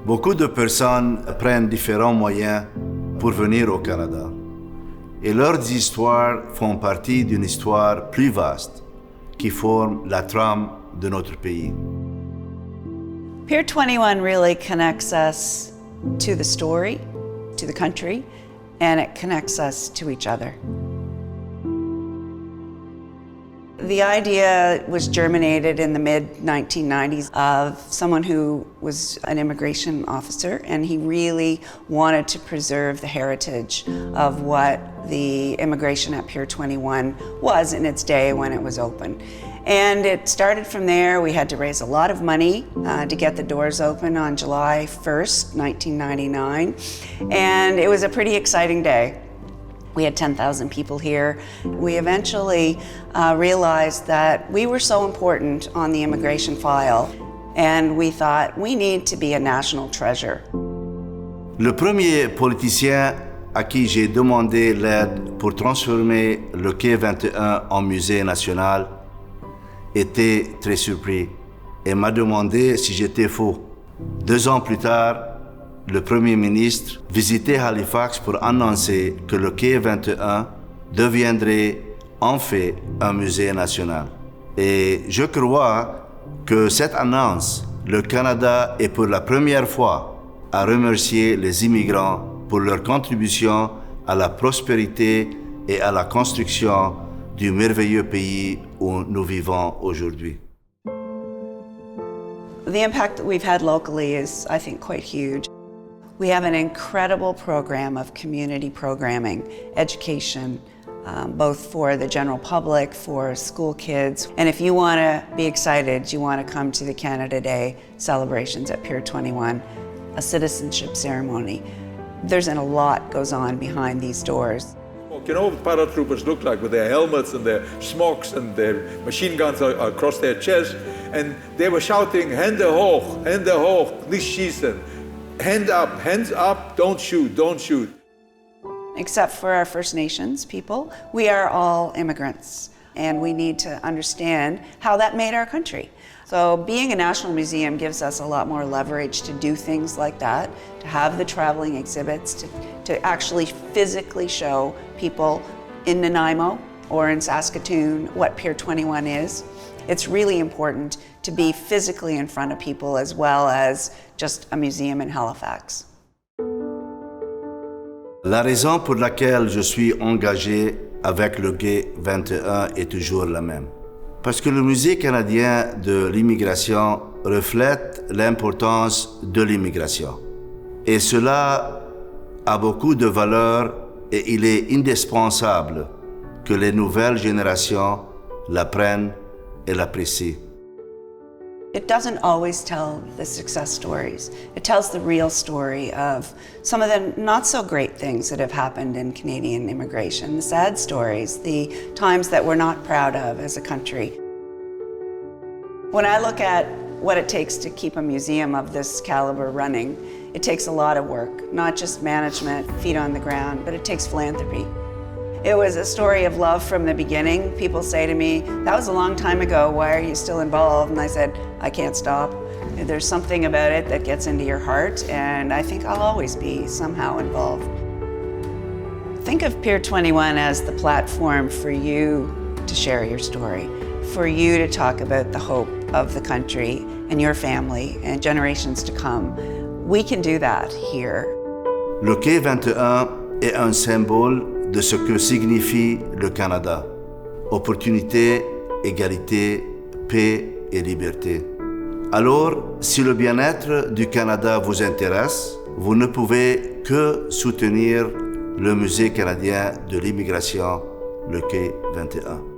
Beaucoup de personnes prennent différents moyens pour venir au Canada. Et leurs histoires font partie d'une histoire plus vaste qui forme la trame de notre pays. Pier 21 really connects us to the story, to the country, and it connects us to each other. The idea was germinated in the mid-1990s of someone who was an immigration officer, and he really wanted to preserve the heritage of what the immigration at Pier 21 was in its day when it was open. And it started from there. We had to raise a lot of money to get the doors open on July 1st, 1999. And it was a pretty exciting day. We had 10,000 people here. We eventually realized that we were so important on the immigration file, and we thought we need to be a national treasure. Le premier politicien à qui j'ai demandé l'aide pour transformer le quai 21 en musée national était très surpris et m'a demandé si j'étais faux. 2 ans plus tard, le Premier ministre visitait Halifax pour annoncer que le quai 21 deviendrait en fait un musée national. Et je crois que cette annonce, le Canada est pour la première fois à remercier les immigrants pour leur contribution à la prospérité et à la construction du merveilleux pays où nous vivons aujourd'hui. The impact that we've had locally is, I think, quite huge. We have an incredible program of community programming, education, both for the general public, for school kids. And if you want to be excited, you want to come to the Canada Day celebrations at Pier 21, a citizenship ceremony. There's a lot goes on behind these doors. You know what paratroopers look like with their helmets and their smocks and their machine guns across their chest. And they were shouting, Hände hoch, nicht schießen. Hands up, don't shoot, don't shoot. Except for our First Nations people, we are all immigrants, and we need to understand how that made our country. So being a national museum gives us a lot more leverage to do things like that, to have the traveling exhibits, to actually physically show people in Nanaimo or in Saskatoon what Pier 21 is. It's really important to be physically in front of people as well as just a museum in Halifax. La raison pour laquelle je suis engagé avec le quai 21 est toujours la même. Parce que le Musée canadien de l'immigration reflète l'importance de l'immigration. Et cela a beaucoup de valeur et il est indispensable que les nouvelles générations l'apprennent et l'apprécient. It doesn't always tell the success stories. It tells the real story of some of the not so great things that have happened in Canadian immigration, the sad stories, the times that we're not proud of as a country. When I look at what it takes to keep a museum of this caliber running, it takes a lot of work, not just management, feet on the ground, but it takes philanthropy. It was a story of love from the beginning. People say to me, that was a long time ago, why are you still involved? And I said, I can't stop. There's something about it that gets into your heart, and I think I'll always be somehow involved. Think of Pier 21 as the platform for you to share your story, for you to talk about the hope of the country and your family and generations to come. We can do that here. Le quai 21 est un symbole de ce que signifie le Canada. Opportunité, égalité, paix et liberté. Alors, si le bien-être du Canada vous intéresse, vous ne pouvez que soutenir le Musée canadien de l'immigration, le quai 21.